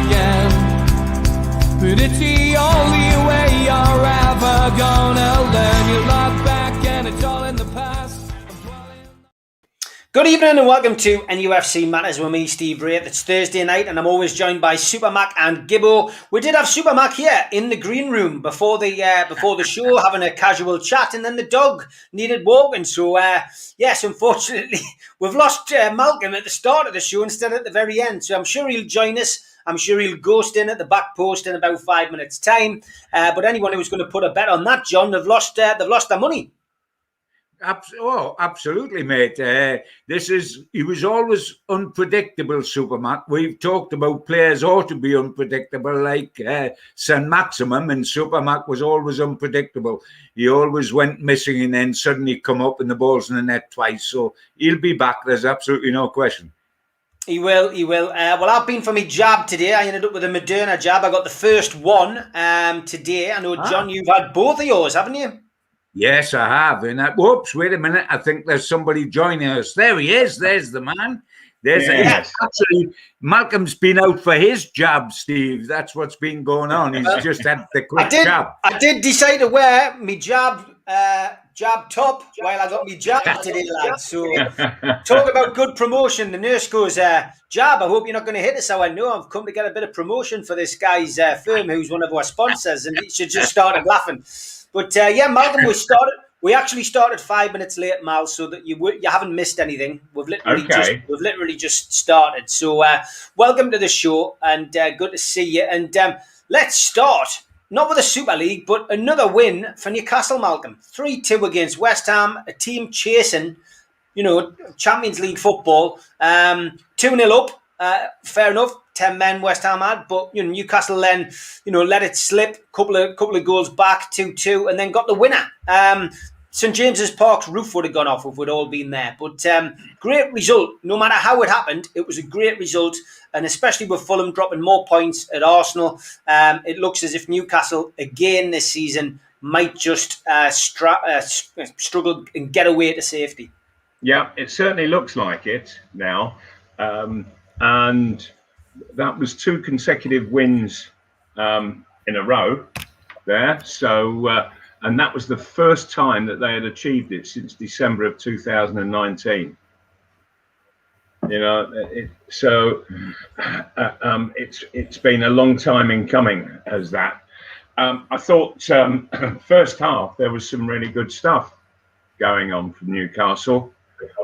again. But it's the only way you're ever gonna learn. You look back and it's all in the past. Good evening and welcome to NUFC Matters with me, Steve Wraith. It's Thursday night and I'm always joined by Supermac and Gibbo. We did have Supermac here in the green room before the show, having a casual chat, and then the dog needed walking. So yes, unfortunately, we've lost Malcolm at the start of the show instead of at the very end. So I'm sure he'll join us. I'm sure he'll ghost in at the back post in about 5 minutes' time. But anyone who's going to put a bet on that, John, they've lost their money. Oh, absolutely, mate. He was always unpredictable, Supermac. We've talked about players ought to be unpredictable, like St. Maximum, and Supermac was always unpredictable. He always went missing and then suddenly come up and the ball's in the net twice. So he'll be back. There's absolutely no question. He will. Well, I've been for my jab today. I ended up with a Moderna jab. I got the first one today. I know, John, you've had both of yours, haven't you? Yes, I have. And whoops, wait a minute. I think there's somebody joining us. There he is. There's the man. Actually, Malcolm's been out for his jab, Steve. That's what's been going on. He's just had the quick jab. I did decide to wear my jab top while I got my jab today, lads. So talk about good promotion. The nurse goes, jab, I hope you're not going to hit us. So I know I've come to get a bit of promotion for this guy's firm who's one of our sponsors, and he should just started laughing. But Malcolm, we actually started 5 minutes late, Mal, so that you haven't missed anything. We've literally just started. So welcome to the show, and good to see you. And let's start not with a Super League, but another win for Newcastle, Malcolm. 3-2 against West Ham, a team chasing, Champions League football. 2-0 up, fair enough. 10 men West Ham had, but Newcastle then let it slip. Couple of goals back, 2-2, and then got the winner. St James's Park's roof would have gone off if we'd all been there. But great result. No matter how it happened, it was a great result, and especially with Fulham dropping more points at Arsenal, it looks as if Newcastle again this season might just struggle and get away to safety. Yeah, it certainly looks like it now, and that was 2 consecutive wins in a row there. So, and that was the first time that they had achieved it since December of 2019. It's been a long time in coming as that. I thought first half there was some really good stuff going on from Newcastle.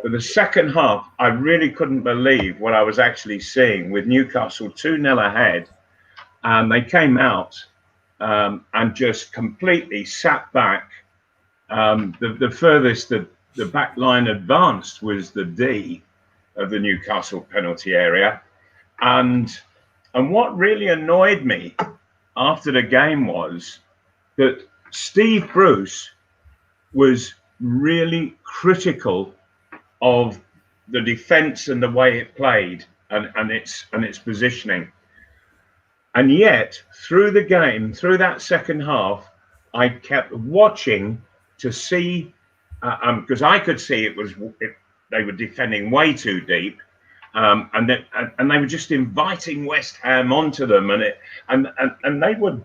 But the second half, I really couldn't believe what I was actually seeing with Newcastle 2-0 ahead. And they came out and just completely sat back. The furthest the back line advanced was the D of the Newcastle penalty area. And what really annoyed me after the game was that Steve Bruce was really critical of the defence and the way it played and its positioning. And yet, through the game, through that second half, I kept watching to see, because I could see they were defending way too deep, and they were just inviting West Ham onto them, and they were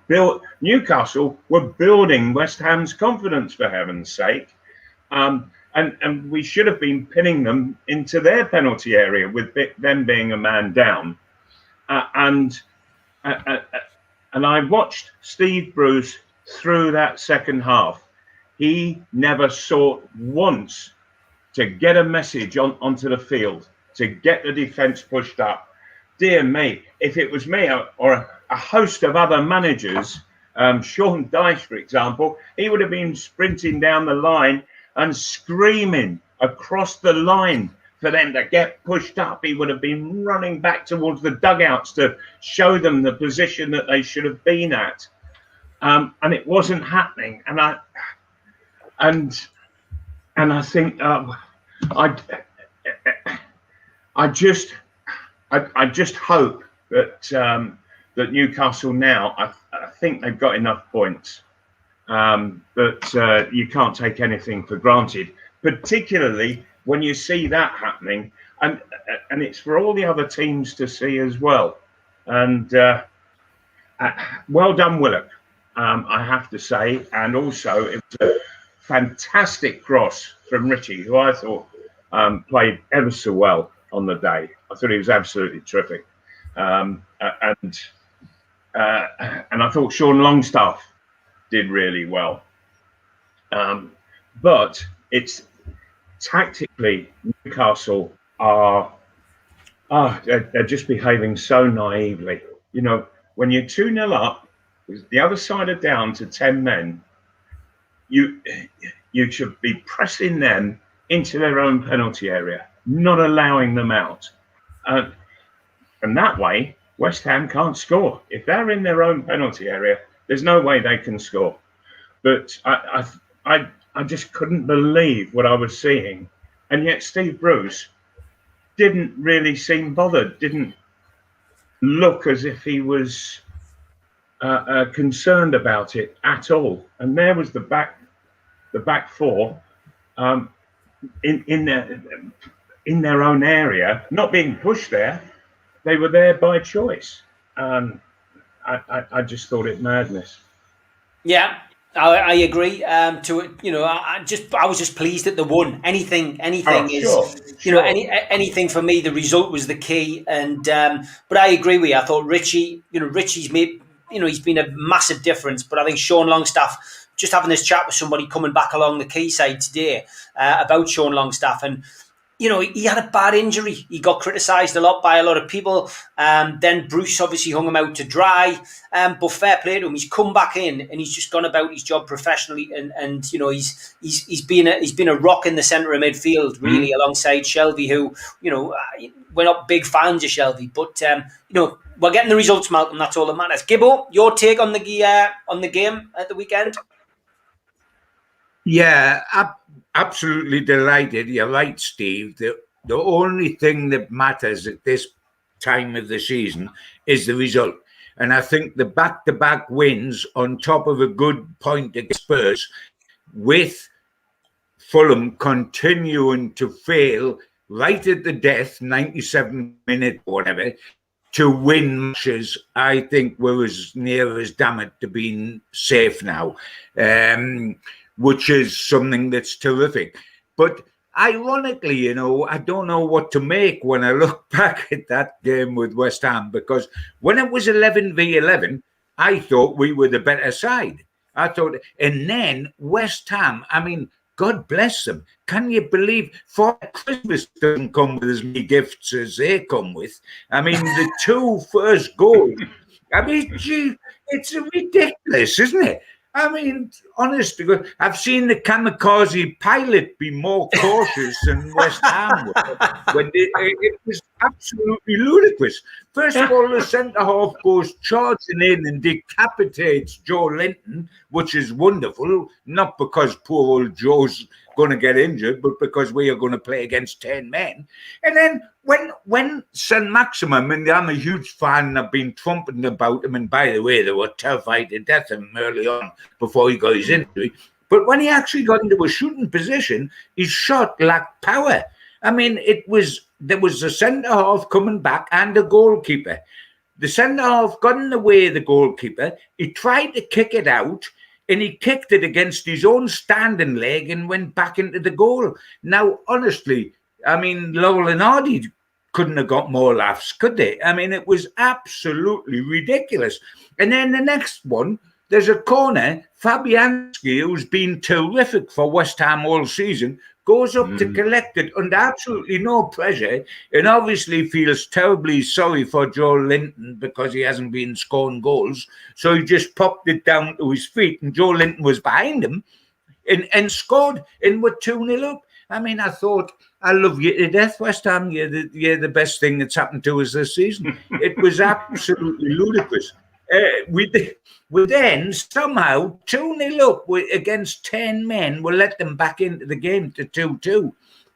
Newcastle were building West Ham's confidence, for heaven's sake. And we should have been pinning them into their penalty area with them being a man down. And I watched Steve Bruce through that second half. He never sought once to get a message onto the field, to get the defence pushed up. Dear me, if it was me or a host of other managers, Sean Dyche, for example, he would have been sprinting down the line and screaming across the line for them to get pushed up. He would have been running back towards the dugouts to show them the position that they should have been at. And it wasn't happening. And I think I just hope that Newcastle now, I think they've got enough points. But you can't take anything for granted, particularly when you see that happening, and it's for all the other teams to see as well. And well done, Willock. I have to say, and also it was a fantastic cross from Richie, who I thought played ever so well on the day. I thought he was absolutely terrific, and I thought Sean Longstaff did really well. But it's tactically, Newcastle are they're just behaving so naively. You know, when you're 2-0 up, the other side are down to 10 men, you should be pressing them into their own penalty area, not allowing them out. And that way, West Ham can't score. If they're in their own penalty area, there's no way they can score. But I just couldn't believe what I was seeing. And yet Steve Bruce didn't really seem bothered, didn't look as if he was concerned about it at all. And there was the back four in their own area, not being pushed there. They were there by choice. I just thought it madness. Yeah, I agree. I was just pleased that they won. Anything anything for me. The result was the key, and but I agree with you. I thought Richie's made. He's been a massive difference, but I think Sean Longstaff, just having this chat with somebody coming back along the quayside today about Sean Longstaff, and he had a bad injury. He got criticised a lot by a lot of people. Then Bruce obviously hung him out to dry. But fair play to him. He's come back in and he's just gone about his job professionally. And he's been a rock in the centre of midfield, really, alongside Shelby, who we're not big fans of Shelby, but we're getting the results, Malcolm. That's all that matters. Gibbo, your take on the game at the weekend? Yeah, absolutely delighted. You're right, Steve. The only thing that matters at this time of the season is the result. And I think the back-to-back wins on top of a good point against Spurs, with Fulham continuing to fail right at the death, 97 minutes or whatever, to win matches, I think we're as near as damn it to being safe now. Which is something that's terrific. But ironically, I don't know what to make when I look back at that game with West Ham, because when it was 11v11, I thought we were the better side. And then West Ham, God bless them. Can you believe for Christmas doesn't come with as many gifts as they come with? The two first goals, it's ridiculous, isn't it? Honest to God, I've seen the kamikaze pilot be more cautious than West Ham were. It was absolutely ludicrous. First of all, the centre-half goes charging in and decapitates Joe Linton, which is wonderful, not because poor old Joe's going to get injured, but because we are going to play against 10 men. And then when St. Maximum, and I'm a huge fan, I've been trumpeting about him, and by the way, they were terrified to death of him early on before he got his injury. But when he actually got into a shooting position, his shot lacked power. There was a centre-half coming back and a goalkeeper. The centre-half got in the way of the goalkeeper. He tried to kick it out, and he kicked it against his own standing leg and went back into the goal. Now, honestly, Lowell and Hardy couldn't have got more laughs, could they? It was absolutely ridiculous. And then the next one, there's a corner. Fabianski, who's been terrific for West Ham all season, goes up to collect it under absolutely no pressure, and obviously feels terribly sorry for Joe Linton because he hasn't been scoring goals. So he just popped it down to his feet, and Joe Linton was behind him and scored, and we're 2-0 up. I thought, I love you to death, West Ham. You're the best thing that's happened to us this season. It was absolutely ludicrous. We then somehow 2-0 up against 10 men. We'll let them back into the game to 2-2.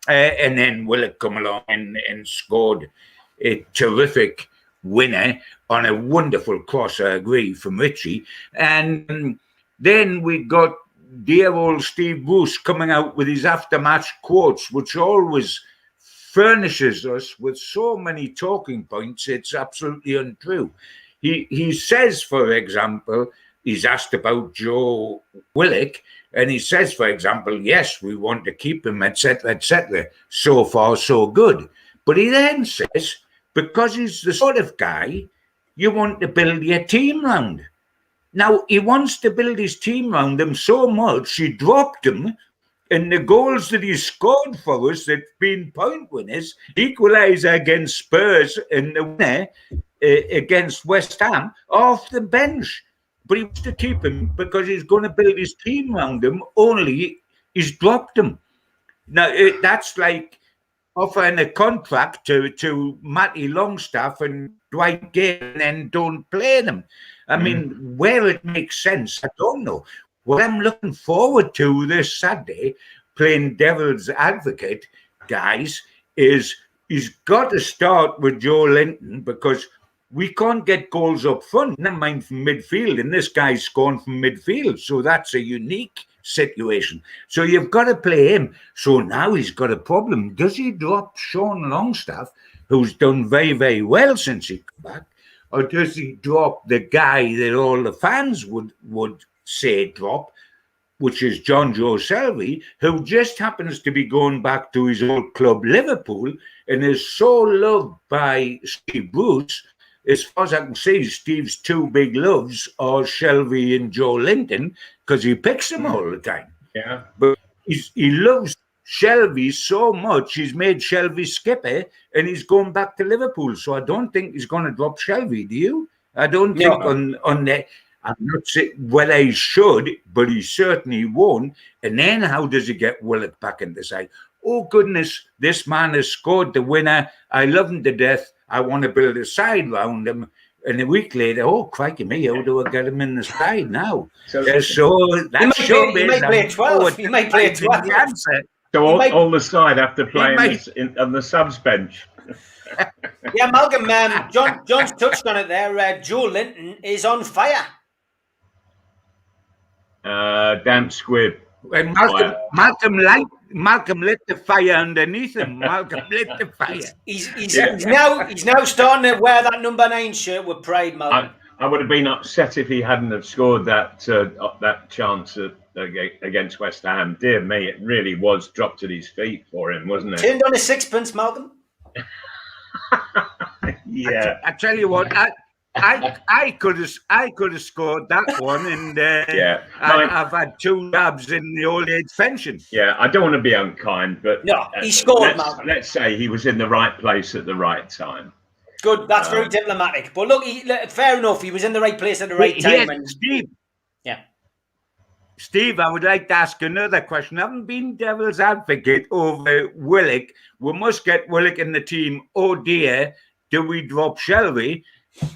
And then Willock come along and scored a terrific winner on a wonderful cross, I agree, from Richie. And then we got dear old Steve Bruce coming out with his after-match quotes, which always furnishes us with so many talking points, it's absolutely untrue. he says, for example, he's asked about Joe Willock, and he says, for example, yes, we want to keep him, etc., etc. So far, so good. But he then says, because he's the sort of guy you want to build your team round. Now, he wants to build his team round him so much, he dropped him, and the goals that he scored for us that been point winners, equaliser against Spurs and the winner against West Ham, off the bench. But he wants to keep him because he's going to build his team around him, only he's dropped him. Now, that's like offering a contract to Matty Longstaff and Dwight Gale and then don't play them. I mean, where it makes sense, I don't know. What I'm looking forward to this Saturday, playing devil's advocate, guys, is he's got to start with Joe Linton because we can't get goals up front, never mind from midfield, and this guy's scoring from midfield, so that's a unique situation. So you've got to play him. So now he's got a problem. Does he drop Sean Longstaff, who's done very, very well since he came back, or does he drop the guy that all the fans would say drop, which is John Joe Shelby, who just happens to be going back to his old club, Liverpool, and is so loved by Steve Bruce. As far as I can see, Steve's two big loves are Shelby and Joe Linton because he picks them all the time. Yeah. But he loves Shelby so much, he's made Shelby skipper and he's going back to Liverpool. So I don't think he's going to drop Shelby, do you? I don't think on that. I'm not saying whether he should, but he certainly won't. And then how does he get Willock back in the side? Oh, goodness, this man has scored the winner. I love him to death. I want to build a side round him. And a week later, oh, crikey me, how do I get him in the side now? So that's he might play 12. He might play 12. So all the side have to play on the subs bench. Yeah, Malcolm, John's touched on it there. Joe Linton is on fire. Damp squib. And Malcolm lit the fire underneath him. Malcolm lit the fire. He's now starting to wear that number 9 shirt with pride, Malcolm. I would have been upset if he hadn't have scored that chance against West Ham. Dear me, it really was dropped at his feet for him, wasn't it? Turned on a sixpence, Malcolm. Yeah. I tell you what, I could have scored that one, and I've had 2 dabs in the old age pension. Yeah, I don't want to be unkind, but no, he scored. Let's say he was in the right place at the right time. Good, that's very diplomatic. But look, fair enough. He was in the right place at the right time. Steve, I would like to ask another question. I haven't been devil's advocate over Willock. We must get Willock in the team. Oh dear, do we drop Shelby?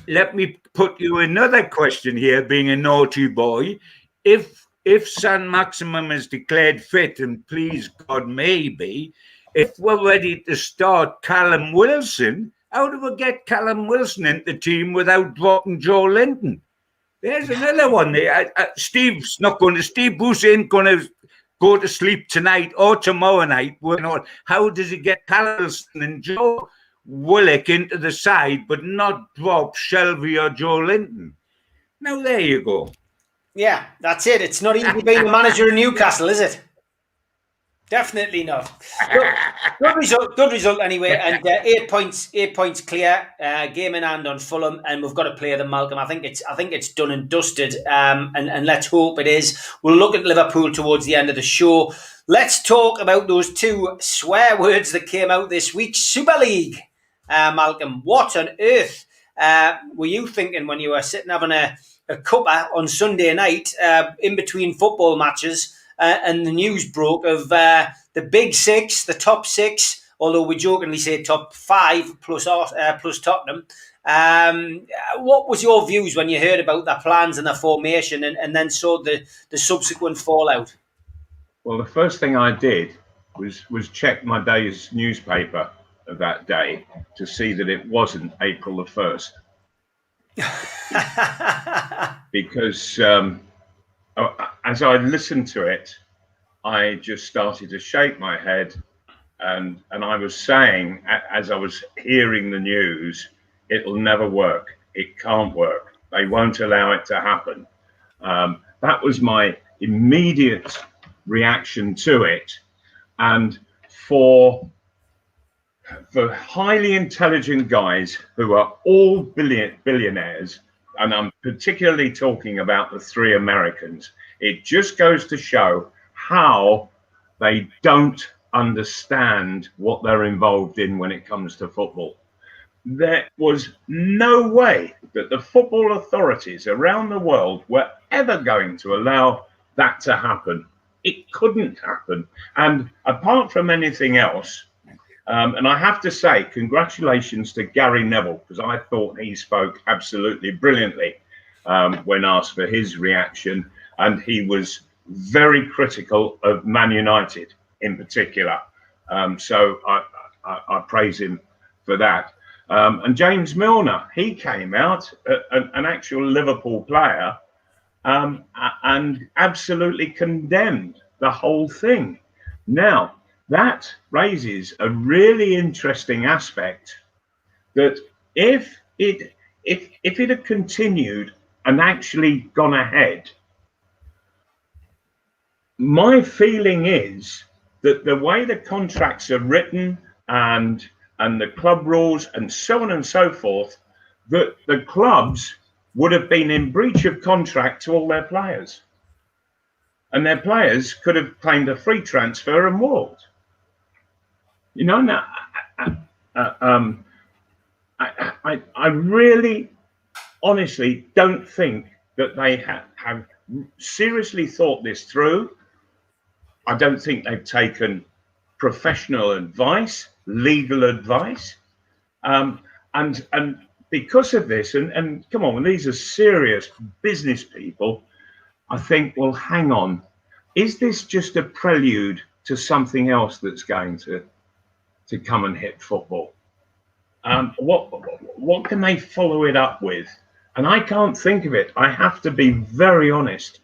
Let me put you another question here, being a naughty boy. If San Maximum is declared fit, and please God may be, if we're ready to start Callum Wilson, how do we get Callum Wilson into the team without dropping Joe Linton? There's another one. Steve Bruce ain't going to go to sleep tonight or tomorrow night. How does he get Callum Wilson and Joe Willock into the side, but not drop Shelby or Joe Linton? Now, there you go. Yeah, that's it. It's not easy being the manager of Newcastle, is it? Definitely not. Good result anyway, and 8 points clear. Game in hand on Fulham, and we've got to play them, Malcolm. I think it's done and dusted, and let's hope it is. We'll look at Liverpool towards the end of the show. Let's talk about those 2 swear words that came out this week. Super League, Malcolm. What on earth were you thinking when you were sitting having a cuppa on Sunday night in between football matches? And the news broke of the big 6, the top 6, although we jokingly say top 5 plus Tottenham. What was your views when you heard about their plans and their formation and then saw the subsequent fallout? Well, the first thing I did was check my day's newspaper of that day to see that it wasn't April the 1st. Because as I listened to it, I just started to shake my head, and I was saying, as I was hearing the news, it'll never work. It can't work. They won't allow it to happen. That was my immediate reaction to it. And for highly intelligent guys who are all billionaires, and I'm particularly talking about the three Americans, it just goes to show how they don't understand what they're involved in when it comes to football. There was no way that the football authorities around the world were ever going to allow that to happen. It couldn't happen. And apart from anything else, and I have to say, congratulations to Gary Neville, because I thought he spoke absolutely brilliantly when asked for his reaction. And he was very critical of Man United in particular. So I praise him for that. And James Milner, he came out, an actual Liverpool player, and absolutely condemned the whole thing. Now, that raises a really interesting aspect that if it had continued and actually gone ahead, my feeling is that the way the contracts are written and the club rules and so on and so forth, that the clubs would have been in breach of contract to all their players. And their players could have claimed a free transfer and walked. You know, now, I really, honestly don't think that they have seriously thought this through. I don't think they've taken professional advice, legal advice. And because of this, and come on, these are serious business people, I think, well, hang on, is this just a prelude to something else that's going to come and hit football? What can they follow it up with? And I can't think of it. I have to be very honest.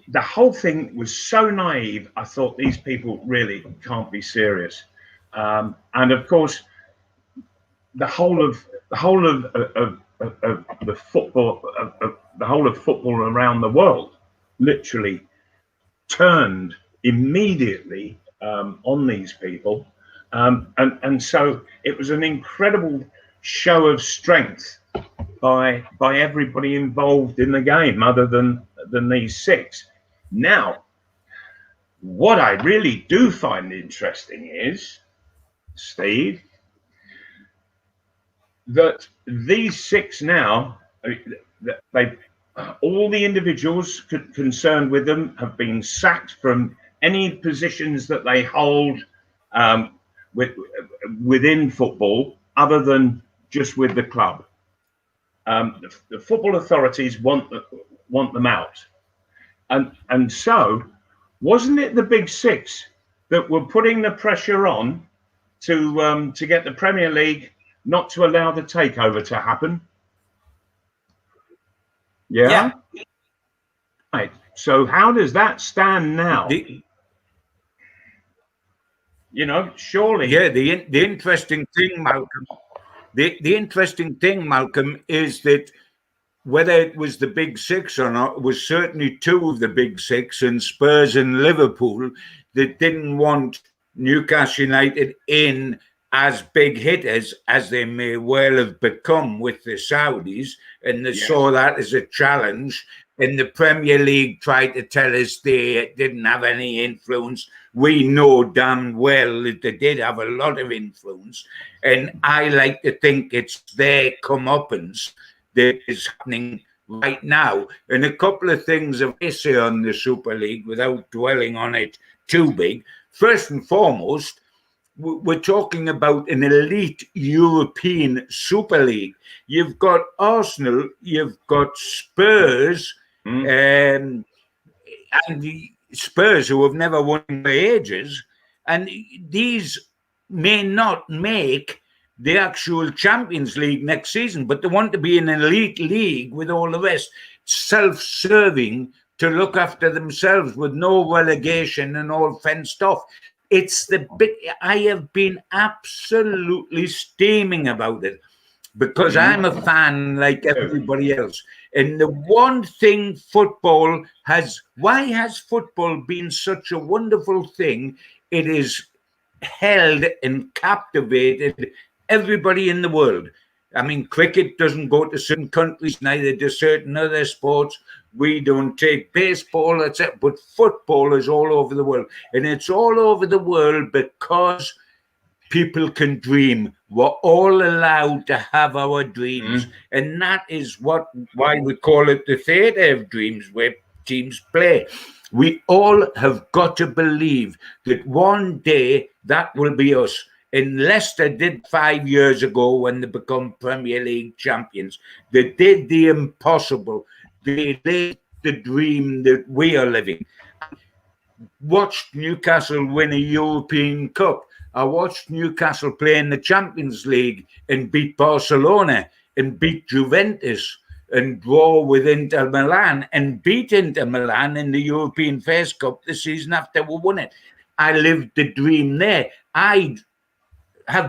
The whole thing was so naive. I thought these people really can't be serious. And of course, the whole of the football, the whole of football around the world, literally turned immediately on these people, and so it was an incredible show of strength by everybody involved in the game, other than these six. Now, what I really do find interesting is, Steve, that these six now, all the individuals concerned with them have been sacked from any positions that they hold within football, other than just with the club. The football authorities want them out, and so wasn't it the big six that were putting the pressure on to get the Premier League not to allow the takeover to happen? Yeah. Right. So how does that stand now? You know, surely. Yeah, the interesting thing, Malcolm. The interesting thing, Malcolm, is that whether it was the big six or not, it was certainly two of the big six, and Spurs and Liverpool, that didn't want Newcastle United in as big hitters as they may well have become with the Saudis, and they saw that as a challenge. And the Premier League tried to tell us they didn't have any influence. We know damn well that they did have a lot of influence. And I like to think it's their comeuppance that is happening right now. And a couple of things I say on the Super League without dwelling on it too big. First and foremost, we're talking about an elite European Super League. You've got Arsenal, you've got Spurs, and the Spurs, who have never won for ages, and these may not make the actual Champions League next season, but they want to be an elite league with all the rest, self-serving, to look after themselves with no relegation and all fenced off. it's the bit I have been absolutely steaming about it, because I'm a fan like everybody else. And the one thing football has, why has football been such a wonderful thing? It is held and captivated everybody in the world. I mean, cricket doesn't go to certain countries, neither do certain other sports. We don't take baseball, etc. But football is all over the world. And it's all over the world because people can dream. We're all allowed to have our dreams. And that is why we call it the theatre of dreams, where teams play. We all have got to believe that one day that will be us. And Leicester did 5 years ago when they become Premier League champions. They did the impossible. They lived the dream that we are living. Watched Newcastle win a European Cup. I watched Newcastle play in the Champions League and beat Barcelona and beat Juventus and draw with Inter Milan and beat Inter Milan in the European Fairs Cup the season after we won it. I lived the dream there. I've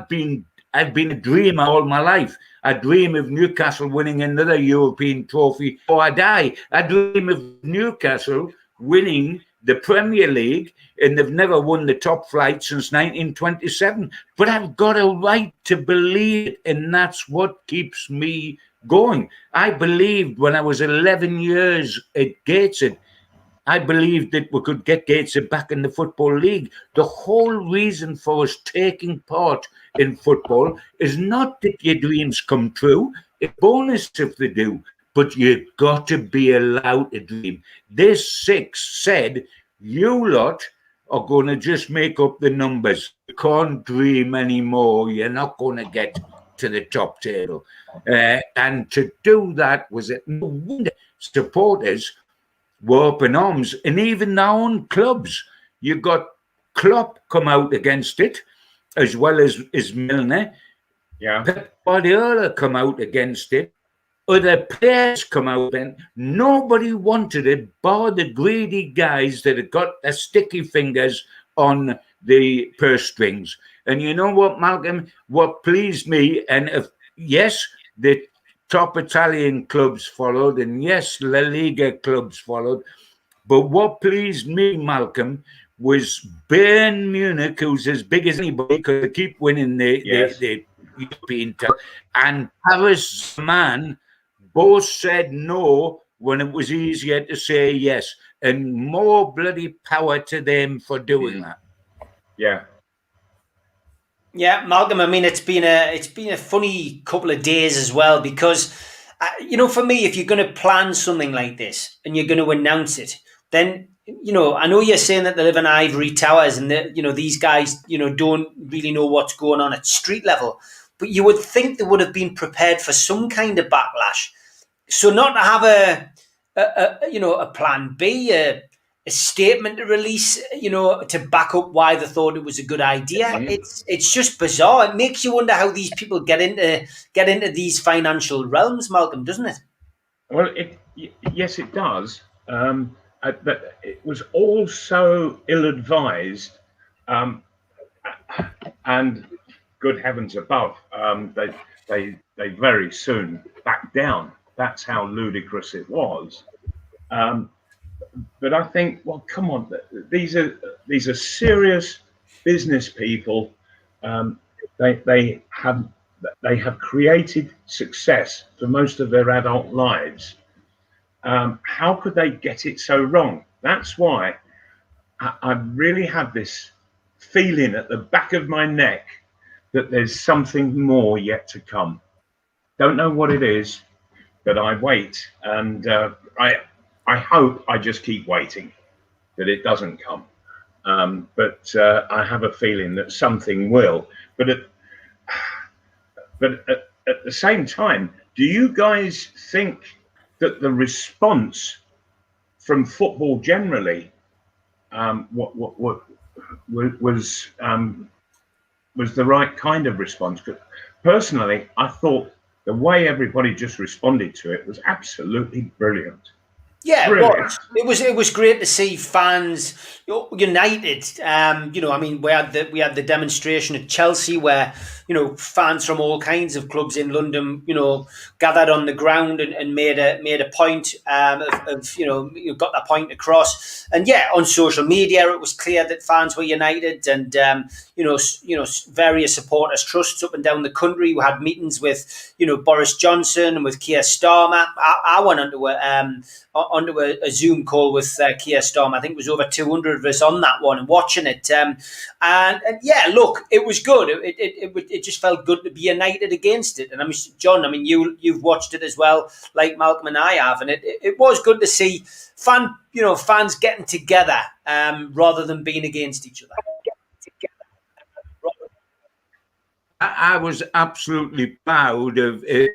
been a dreamer all my life. I dream of Newcastle winning another European trophy before I die. I dream of Newcastle winning the Premier League, and they've never won the top flight since 1927. But I've got a right to believe it, and that's what keeps me going. I believed when I was 11 years at Gateshead, I believed that we could get Gateshead back in the Football League. The whole reason for us taking part in football is not that your dreams come true. It's a bonus if they do, but you've got to be allowed to dream. This six said, you lot are going to just make up the numbers. You can't dream anymore. You're not going to get to the top table. And to do that was it. No wonder supporters were up in arms, and even their own clubs. You got Klopp come out against it, as well as Milner. Yeah. Pep Guardiola come out against it. Other players come out, and nobody wanted it, bar the greedy guys that had got their sticky fingers on the purse strings. And you know what, Malcolm? What pleased me, and yes, the top Italian clubs followed, and yes, La Liga clubs followed. But what pleased me, Malcolm, was Bayern Munich, who's as big as anybody, because they keep winning the European title, and Paris Saint-Germain both said no when it was easier to say yes. And more bloody power to them for doing that. Yeah. Yeah, Malcolm. I mean, it's been a funny couple of days as well, because for me, if you're going to plan something like this and you're going to announce it, then I know you're saying that they live in ivory towers and that these guys don't really know what's going on at street level, but you would think they would have been prepared for some kind of backlash. So not to have a plan B, a statement to release, to back up why they thought it was a good idea. Mm-hmm. It's just bizarre. It makes you wonder how these people get into these financial realms, Malcolm, doesn't it? Well, yes, it does. But it was all so ill-advised, and good heavens above, they very soon backed down. That's how ludicrous it was. But I think, well, come on, these are serious business people. They have created success for most of their adult lives. How could they get it so wrong? That's why I really have this feeling at the back of my neck that there's something more yet to come. Don't know what it is, but I wait, and I hope I just keep waiting, that it doesn't come. But I have a feeling that something will. But at the same time, do you guys think that the response from football generally was the right kind of response? Personally, I thought the way everybody just responded to it was absolutely brilliant. Yeah, Brilliant. it was great to see fans united. I mean, we had the demonstration at Chelsea where fans from all kinds of clubs in London gathered on the ground and made a point of you got that point across. And yeah, on social media it was clear that fans were united, and various supporters trusts up and down the country. We had meetings with Boris Johnson and with Keir Starmer. I went onto a Zoom call with Keir Starmer. I think it was over 200 of us on that one and watching it. And yeah, look, it was good. It just felt good to be united against it. And I mean, John, I mean, you've watched it as well, like Malcolm and I have, and it was good to see fans getting together rather than being against each other. I was absolutely proud of it.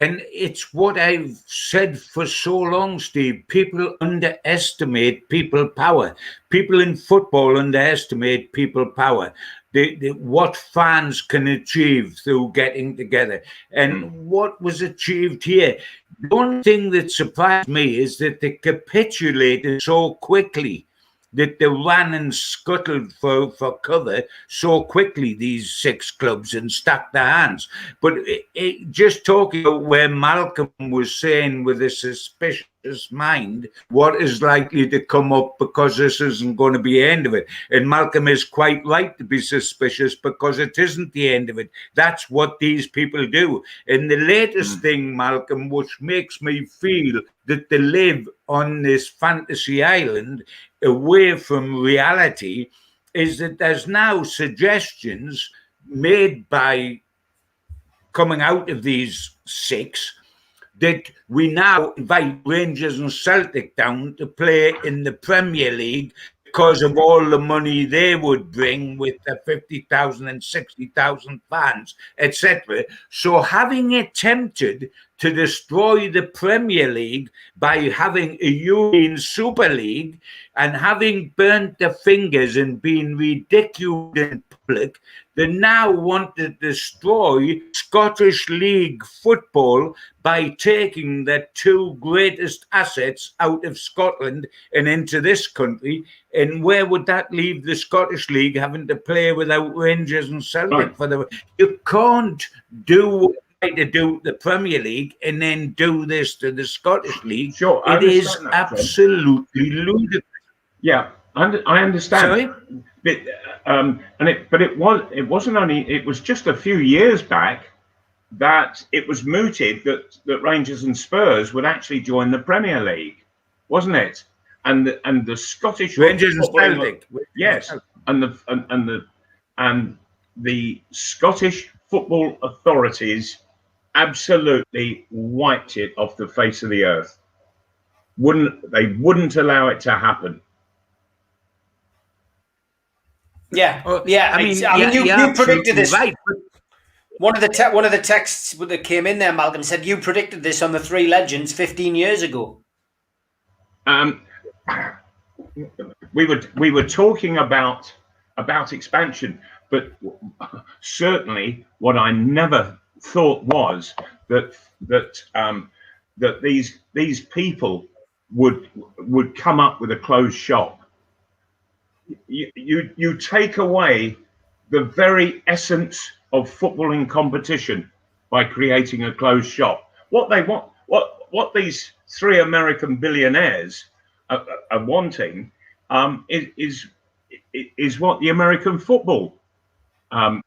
And it's what I've said for so long, Steve. People underestimate people power. People in football underestimate people power. What fans can achieve through getting together. And what was achieved here. The one thing that surprised me is that they capitulated so quickly, that they ran and scuttled for cover so quickly, these 6 clubs, and stuck their hands. But just talking about where Malcolm was saying with a suspicious mind, what is likely to come up, because this isn't going to be the end of it. And Malcolm is quite right to be suspicious, because it isn't the end of it. That's what these people do. And the latest thing, Malcolm, which makes me feel that they live on this fantasy island away from reality, is that there's now suggestions made by coming out of these 6 that we now invite Rangers and Celtic down to play in the Premier League because of all the money they would bring with the 50,000 and 60,000 fans, etc. So having attempted to destroy the Premier League by having a European Super League, and having burnt their fingers and been ridiculed in public, they now want to destroy Scottish League football by taking their 2 greatest assets out of Scotland and into this country. And where would that leave the Scottish League, having to play without Rangers and Celtic? Right. You can't do to do the Premier League and then do this to the Scottish League. Sure, it is absolutely ludicrous. Yeah, I understand. Sorry? It wasn't only. It was just a few years back that it was mooted that Rangers and Spurs would actually join the Premier League, wasn't it? And the Scottish Rangers and Celtic. Yes, and the Scottish football authorities absolutely wiped it off the face of the earth. They wouldn't allow it to happen. Yeah. I mean, you predicted this. Right. One of the texts that came in there, Malcolm, said you predicted this on the 3 Legends 15 years ago. We were talking about expansion, but certainly what I never thought was that these people would come up with a closed shop. You take away the very essence of footballing competition by creating a closed shop. What they want, what these 3 American billionaires are wanting, is what the American football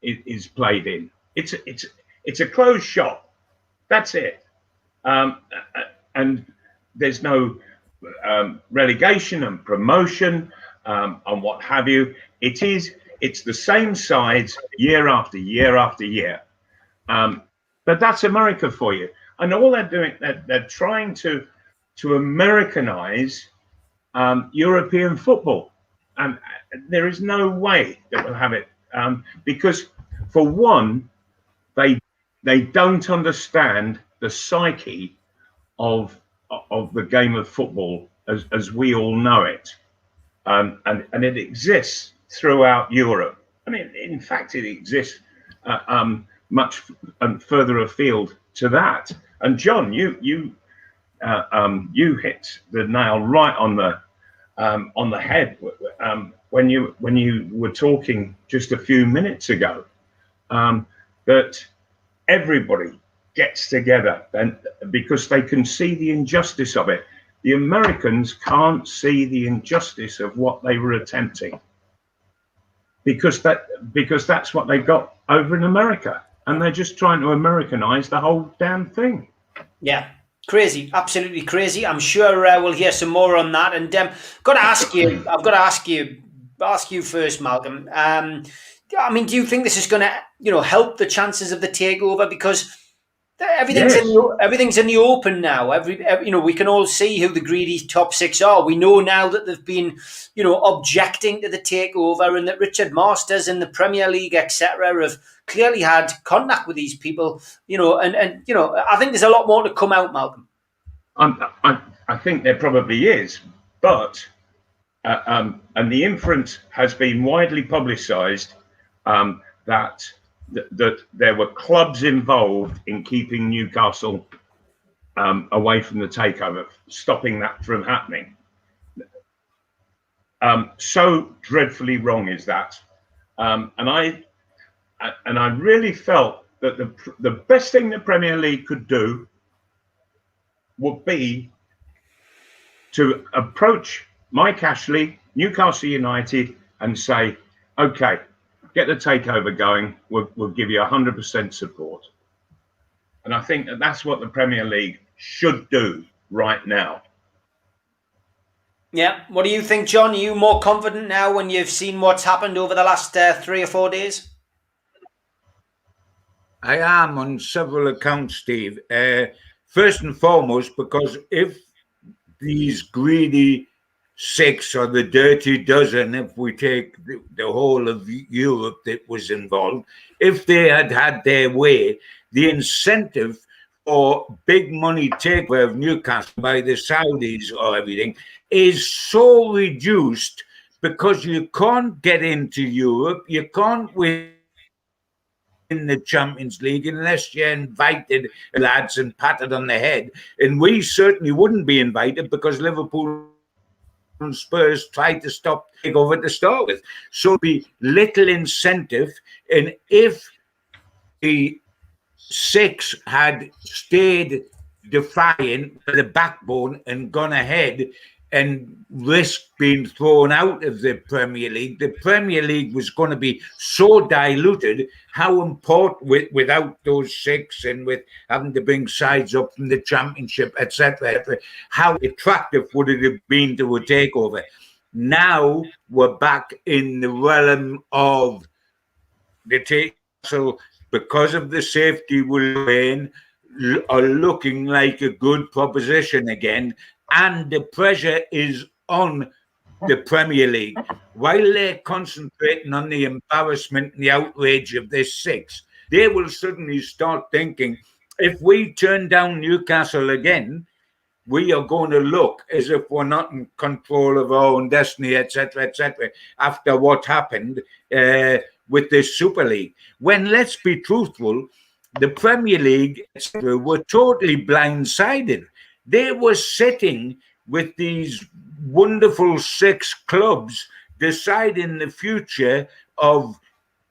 is played in. It's a closed shop. That's it. And there's no relegation and promotion and what have you. It's the same sides year after year after year. But that's America for you. And all they're doing, they're trying to Americanize European football. And there is no way that we'll have it. Because for one, they don't understand the psyche of the game of football as we all know it. And it exists throughout Europe. I mean, in fact, it exists much further afield to that. And John, you you hit the nail right on the head when you were talking just a few minutes ago, that everybody gets together and because they can see the injustice of it. The Americans can't see the injustice of what they were attempting because that's what they got over in America, and they're just trying to Americanize the whole damn thing. Yeah, crazy, absolutely crazy. I'm sure we'll hear some more on that. And I've got to ask you first, Malcolm. I mean, do you think this is going to, help the chances of the takeover? Because everything's everything's in the open now. We can all see who the greedy top six are. We know now that they've been, objecting to the takeover, and that Richard Masters in the Premier League, etc., have clearly had contact with these people. And I think there's a lot more to come out, Malcolm. I think there probably is, but and the inference has been widely publicised that there were clubs involved in keeping Newcastle away from the takeover, stopping that from happening. So dreadfully wrong is that, and I really felt that the best thing the Premier League could do would be to approach Mike Ashley, Newcastle United, and say, okay, get the takeover going. We'll give you 100% support. And I think that's what the Premier League should do right now. Yeah. What do you think, John? Are you more confident now when you've seen what's happened over the last 3 or 4 days? I am on several accounts, Steve. First and foremost, because if these greedy six or the dirty dozen, if we take the whole of Europe that was involved, if they had had their way, the incentive for big money takeover of Newcastle by the Saudis or everything is so reduced because you can't get into Europe, you can't win in the Champions League unless you're invited, lads, and patted on the head. And we certainly wouldn't be invited because Liverpool and Spurs tried to stop Takeover to start with. So it'd be little incentive. And if the six had stayed defiant with the backbone and gone ahead and risked being thrown out of the Premier League was going to be so diluted. How important without those six and with having to bring sides up from the Championship, etc., how attractive would it have been to a takeover? Now we're back in the realm of the takeover because of the safety we're in, are looking like a good proposition again. And the pressure is on the Premier League. While they're concentrating on the embarrassment and the outrage of this six, they will suddenly start thinking, if we turn down Newcastle again, we are going to look as if we're not in control of our own destiny, etc., after what happened with this Super League. When, let's be truthful, the Premier League, etc., were totally blindsided. They were sitting with these wonderful six clubs deciding the future of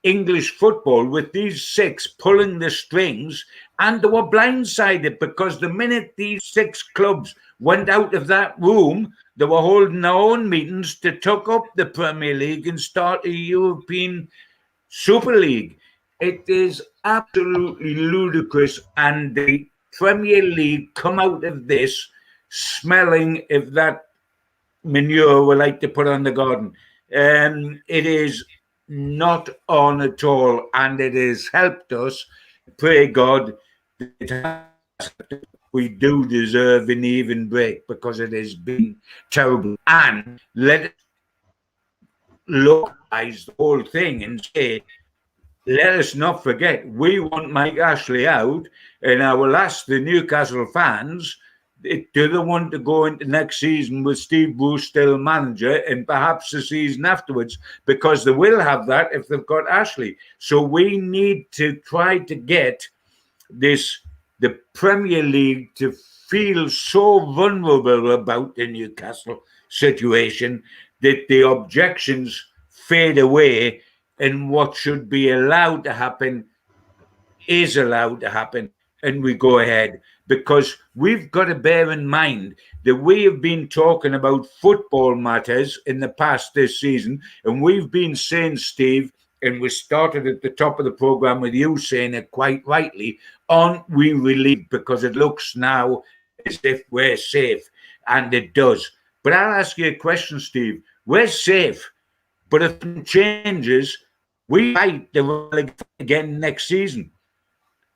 English football, with these six pulling the strings, and they were blindsided because the minute these six clubs went out of that room, they were holding their own meetings to tuck up the Premier League and start a European Super League. It is absolutely ludicrous, and the Premier League come out of this smelling of that manure we like to put on the garden. It is not on at all, and it has helped us. Pray God we do deserve an even break because it has been terrible. And let us localize the whole thing and say, let us not forget, we want Mike Ashley out, and I will ask the Newcastle fans, do they want to go into next season with Steve Bruce still manager and perhaps the season afterwards, because they will have that if they've got Ashley. So we need to try to get the Premier League to feel so vulnerable about the Newcastle situation that the objections fade away, and what should be allowed to happen is allowed to happen, and we go ahead. Because we've got to bear in mind that we have been talking about football matters in the past this season, and we've been saying, Steve, and we started at the top of the program with you saying it quite rightly, aren't we relieved because it looks now as if we're safe, and it does. But I'll ask you a question, Steve. We're safe, but if it changes, we fight the relegation again next season.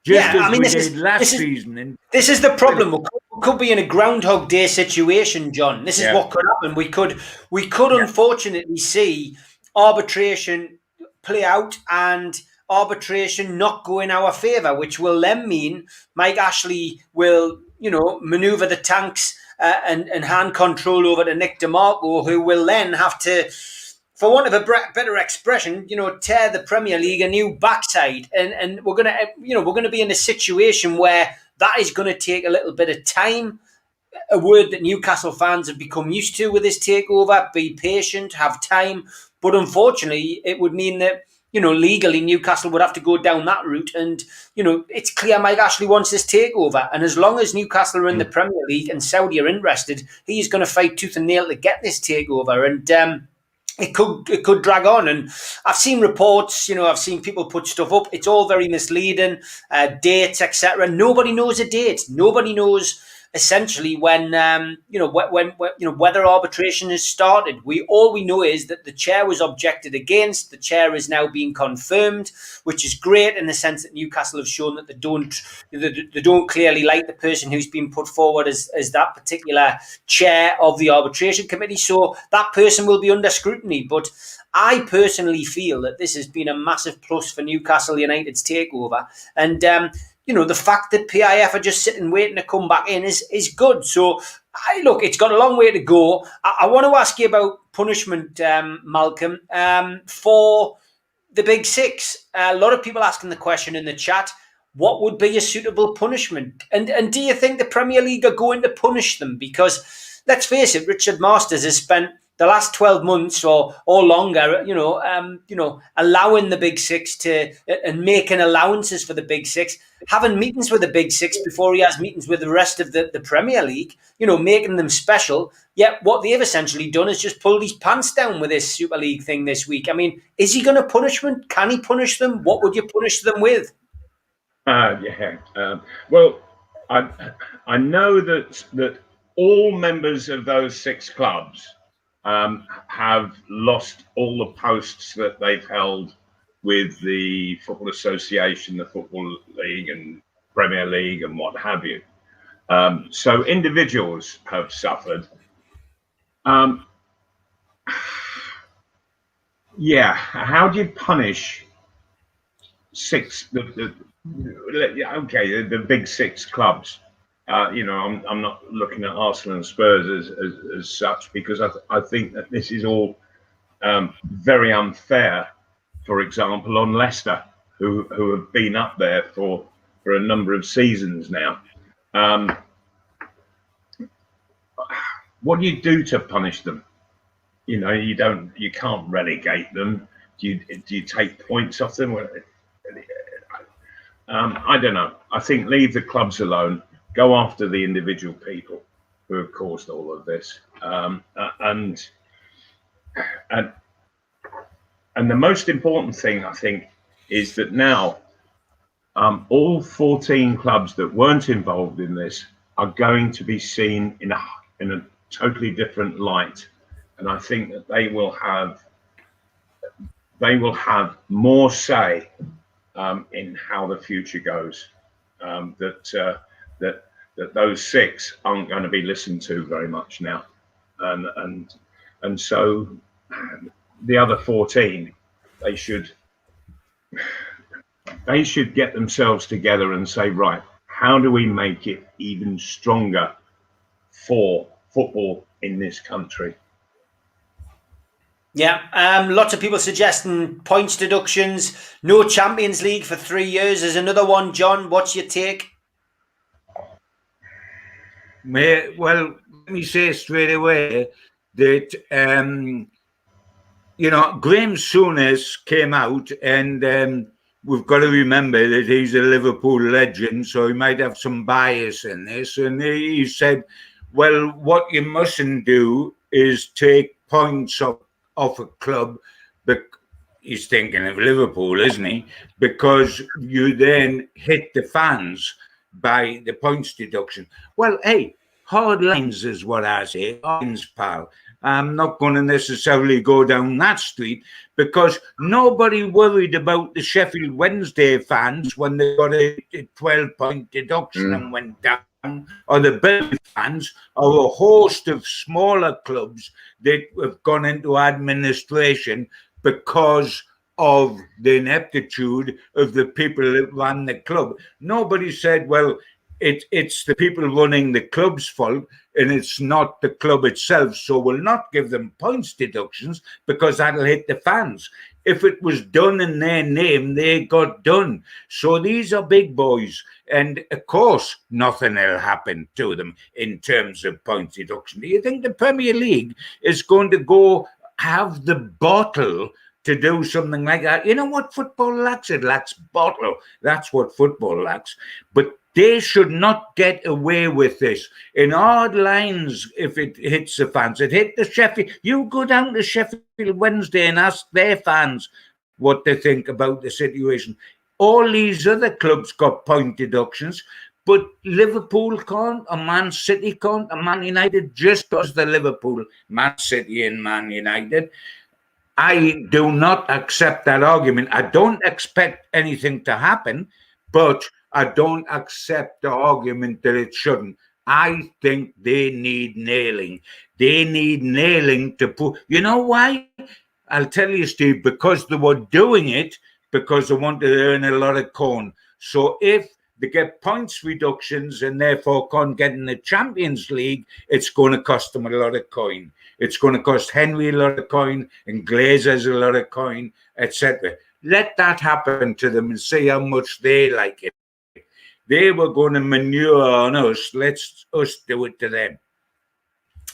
Just as we did last season. And this is the problem. We could be in a Groundhog Day situation, John. This is what could happen. We could unfortunately see arbitration play out and arbitration not go in our favour, which will then mean Mike Ashley will, manoeuvre the tanks and hand control over to Nick DeMarco, who will then have to, for want of a better expression, tear the Premier League a new backside, and we're gonna be in a situation where that is going to take a little bit of time. A word that Newcastle fans have become used to with this takeover: be patient, have time. But unfortunately, it would mean that legally Newcastle would have to go down that route, and it's clear Mike Ashley wants this takeover, and as long as Newcastle are in the Premier League and Saudi are interested, he's going to fight tooth and nail to get this takeover, and it could drag on. And I've seen reports, I've seen people put stuff up. It's all very misleading, dates, etc. Nobody knows a date. Nobody knows essentially when whether arbitration has started. All we know is that the chair was objected against. The chair is now being confirmed, which is great in the sense that Newcastle have shown that they don't clearly like the person who's been put forward as that particular chair of the arbitration committee. So that person will be under scrutiny. But I personally feel that this has been a massive plus for Newcastle United's takeover, and the fact that PIF are just sitting waiting to come back in is good. So, look, it's got a long way to go. I want to ask you about punishment, Malcolm, for the Big Six. A lot of people asking the question in the chat, what would be a suitable punishment? And do you think the Premier League are going to punish them? Because, let's face it, Richard Masters has spent the last 12 months or longer, allowing the Big Six and making allowances for the Big Six, having meetings with the Big Six before he has meetings with the rest of the Premier League, making them special. Yet what they've essentially done is just pulled his pants down with this Super League thing this week. I mean, is he going to punish them? Can he punish them? What would you punish them with? Well, I know that all members of those 6 clubs have lost all the posts that they've held with the Football Association, the Football League and Premier League and what have you. So individuals have suffered. How do you punish 6, the Big 6 clubs? I'm not looking at Arsenal and Spurs as such, because I think that this is all very unfair. For example, on Leicester, who have been up there for a number of seasons now. What do you do to punish them? You can't relegate them. Do you take points off them? I don't know. I think leave the clubs alone. Go after the individual people who have caused all of this, and the most important thing, I think, is that now all 14 clubs that weren't involved in this are going to be seen in a totally different light, and I think that they will have more say in how the future goes. That those 6 aren't going to be listened to very much now, and so the other 14, they should get themselves together and say, right, how do we make it even stronger for football in this country? Yeah, lots of people suggesting points deductions, no Champions League for 3 years is another one. John, what's your take? Well, let me say straight away that Graham Souness came out, and we've got to remember that he's a Liverpool legend, so he might have some bias in this. And he said, well, what you mustn't do is take points off a club. But he's thinking of Liverpool, isn't he? Because you then hit the fans by the points deduction. Well, hey, hard lines is what I say. Hard lines, pal. I'm not going to necessarily go down that street because nobody worried about the Sheffield Wednesday fans when they got a 12-point deduction and went down, or the Burnley fans, or a host of smaller clubs that have gone into administration because of the ineptitude of the people that ran the club. Nobody said, well, it's the people running the club's fault and it's not the club itself, so we'll not give them points deductions because that'll hit the fans. If it was done in their name, they got done. So these are big boys, and of course nothing will happen to them in terms of points deduction. Do you think the Premier League is going to go have the bottle to do something like that? You know what football lacks? It lacks bottle. That's what football lacks. But they should not get away with this. In hard lines, if it hits the fans, it hit the Sheffield. You go down to Sheffield Wednesday and ask their fans what they think about the situation. All these other clubs got point deductions, but Liverpool can't, or Man City can't, or Man United, just because they're Liverpool, Man City and Man United. I do not accept that argument. I don't expect anything to happen, but I don't accept the argument that it shouldn't. I think they need nailing. They need nailing to put. You know why? I'll tell you, Steve, because they were doing it because they wanted to earn a lot of coin. So if they get points reductions and therefore can't get in the Champions League, it's going to cost them a lot of coin. It's going to cost Henry a lot of coin and Glazers a lot of coin, etc. Let that happen to them and see how much they like it. They were going to manure on us. Let's us do it to them.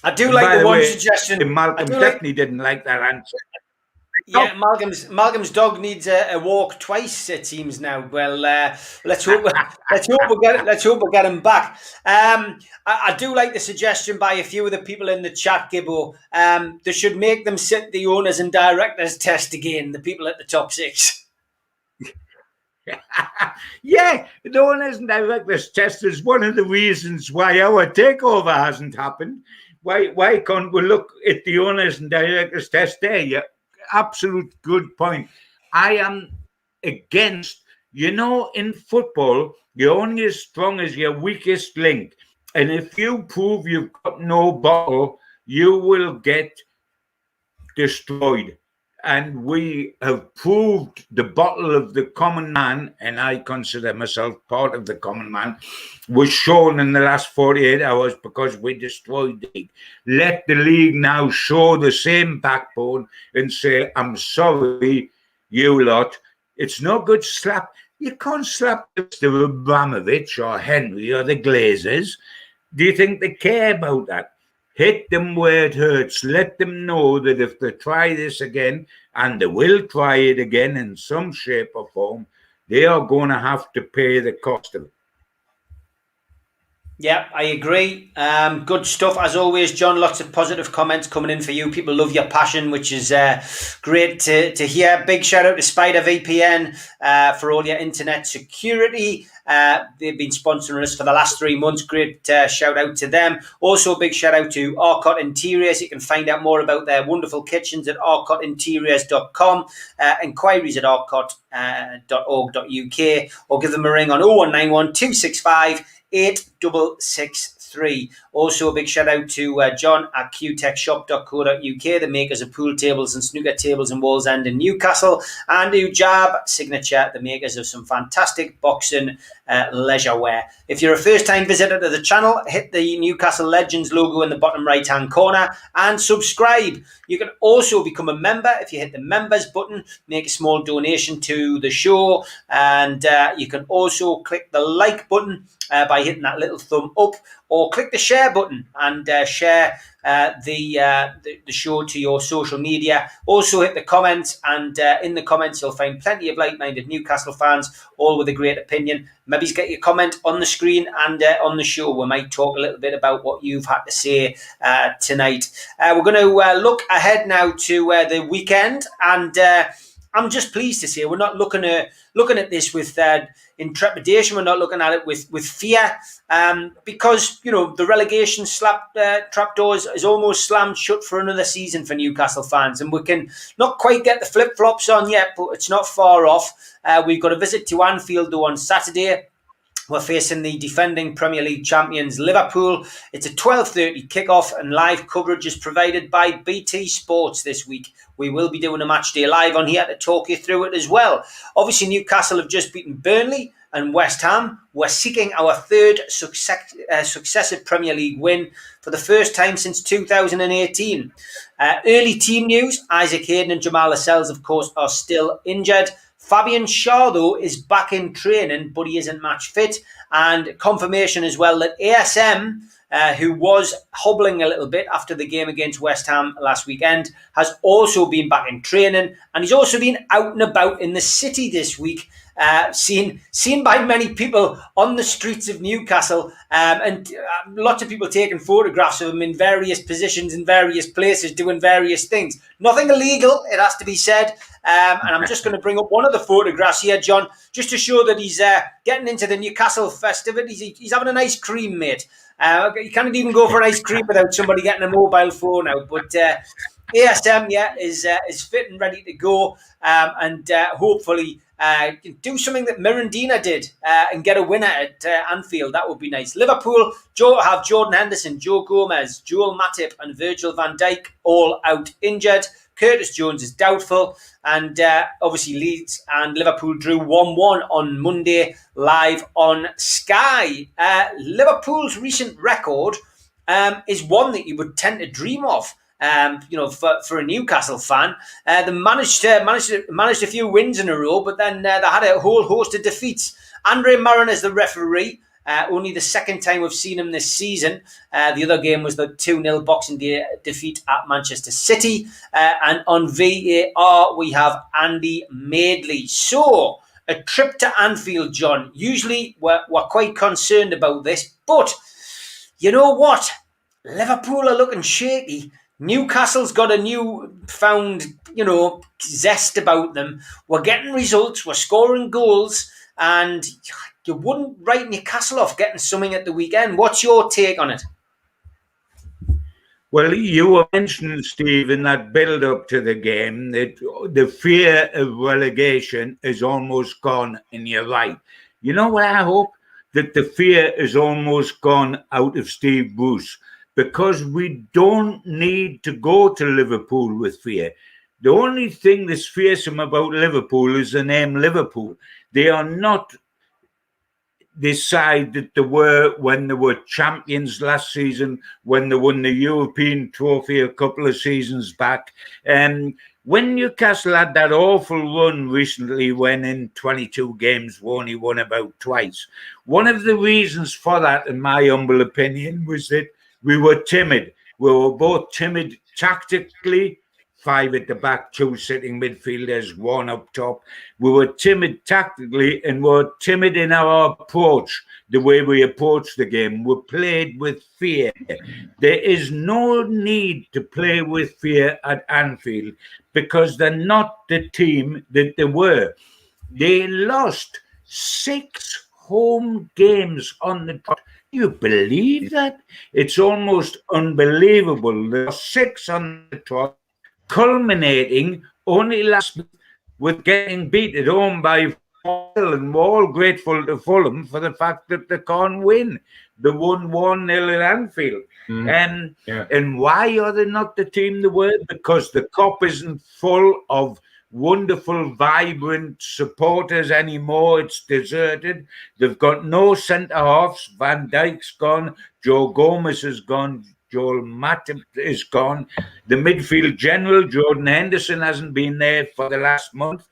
I do like the one suggestion. Malcolm definitely didn't like that answer. Yeah, Malcolm's dog needs a walk twice. It seems now. Well, let's hope we'll get him back. I do like the suggestion by a few of the people in the chat, Gibbo. They should make them sit the owners and directors test again. The people at the top six. Yeah, the owners and directors test is one of the reasons why our takeover hasn't happened. Why can't we look at the owners and directors test there? Yeah, absolute good point. I am against, in football, you're only as strong as your weakest link. And if you prove you've got no bottle, you will get destroyed. And we have proved the bottle of the common man, and I consider myself part of the common man, was shown in the last 48 hours because we destroyed the league. Let the league now show the same backbone and say, I'm sorry, you lot. It's no good slap. You can't slap Mr. Abramovich or Henry or the Glazers. Do you think they care about that? Hit them where it hurts. Let them know that if they try this again, and they will try it again in some shape or form, they are going to have to pay the cost of it. Yeah, I agree. Good stuff as always, John. Lots of positive comments coming in for you. People love your passion, which is great to hear. Big shout out to Spider VPN for all your internet security. They've been sponsoring us for the last 3 months. Great shout out to them. Also, a big shout out to Arcot Interiors. You can find out more about their wonderful kitchens at arcotinteriors.com. Inquiries at arcot.org.uk, or give them a ring on 0191 265 8663. Also, a big shout out to John at qtechshop.co.uk, the makers of pool tables and snooker tables in Wallsend and Newcastle, and to Jab Signature, the makers of some fantastic boxing leisure wear. If you're a first-time visitor to the channel, hit the Newcastle Legends logo in the bottom right-hand corner and subscribe. You can also become a member if you hit the members button, make a small donation to the show, and you can also click the like button by hitting that little thumb up or click the share button and share the show to your social media. Also hit the comments, and in the comments you'll find plenty of like-minded Newcastle fans, all with a great opinion. Maybe get your comment on the screen and on the show. We might talk a little bit about what you've had to say tonight. We're going to look ahead now to the weekend, and I'm just pleased to say we're not looking at this with in trepidation. We're not looking at it with fear, because the relegation trapdoors is almost slammed shut for another season for Newcastle fans, and we can not quite get the flip flops on yet, but it's not far off. We've got a visit to Anfield though on Saturday. We're facing the defending Premier League champions Liverpool. It's a 12:30 kickoff, and live coverage is provided by BT Sports this week. We will be doing a match day live on here to talk you through it as well. Obviously, Newcastle have just beaten Burnley and West Ham. We're seeking our third successive Premier League win for the first time since 2018. Early team news: Isaac Hayden and Jamal Lascelles, of course, are still injured. Fabian Schär, though, is back in training, but he isn't match fit. And confirmation as well that ASM, who was hobbling a little bit after the game against West Ham last weekend, has also been back in training. And he's also been out and about in the city this week, seen by many people on the streets of Newcastle, and lots of people taking photographs of him in various positions in various places doing various things. Nothing illegal, it has to be said. And I'm just going to bring up one of the photographs here, John, just to show that he's getting into the Newcastle festivities. He's having an ice cream, mate. You can't even go for an ice cream without somebody getting a mobile phone out. But ASM, is fit and ready to go, and hopefully do something that Mirandina did and get a winner at Anfield. That would be nice. Liverpool have Jordan Henderson, Joe Gomez, Joel Matip and Virgil van Dijk all out injured. Curtis Jones is doubtful, and obviously Leeds and Liverpool drew 1-1 on Monday live on Sky. Liverpool's recent record is one that you would tend to dream of. For a Newcastle fan, they managed a few wins in a row, but then they had a whole host of defeats. Andre Marin is the referee. Only the second time we've seen him this season. The other game was the 2-0 Boxing Day defeat at Manchester City. And on VAR, we have Andy Madeley. So, a trip to Anfield, John. Usually, we're quite concerned about this. But, you know what? Liverpool are looking shaky. Newcastle's got a newfound, zest about them. We're getting results. We're scoring goals. And you wouldn't write Newcastle off getting something at the weekend. What's your take on it? Well, you were mentioning, Steve, in that build-up to the game that the fear of relegation is almost gone, and you're right. You know what I hope? That the fear is almost gone out of Steve Bruce, because we don't need to go to Liverpool with fear. The only thing that's fearsome about Liverpool is the name Liverpool. They are not the side that they were when they were champions last season, when they won the European trophy a couple of seasons back. When Newcastle had that awful run recently, when in 22 games we only won about twice, one of the reasons for that, in my humble opinion, was that we were timid. We were both timid tactically, 5 at the back, 2 sitting midfielders, 1 up top. We were timid tactically, and we were timid in our approach, the way we approached the game. We played with fear. There is no need to play with fear at Anfield, because they're not the team that they were. They lost 6 home games on the trot. You believe that? It's almost unbelievable. There are 6 on the trot, culminating only last week with getting beat at home by Fulham, and we're all grateful to Fulham for the fact that they can't win. They won 1-0 at Anfield. And why are they not the team they were? Because the Kop isn't full of wonderful, vibrant supporters anymore. It's deserted. They've got no centre-halves. Van Dijk's gone. Joe Gomez is gone. Joel Matip is gone. The midfield general, Jordan Henderson, hasn't been there for the last month.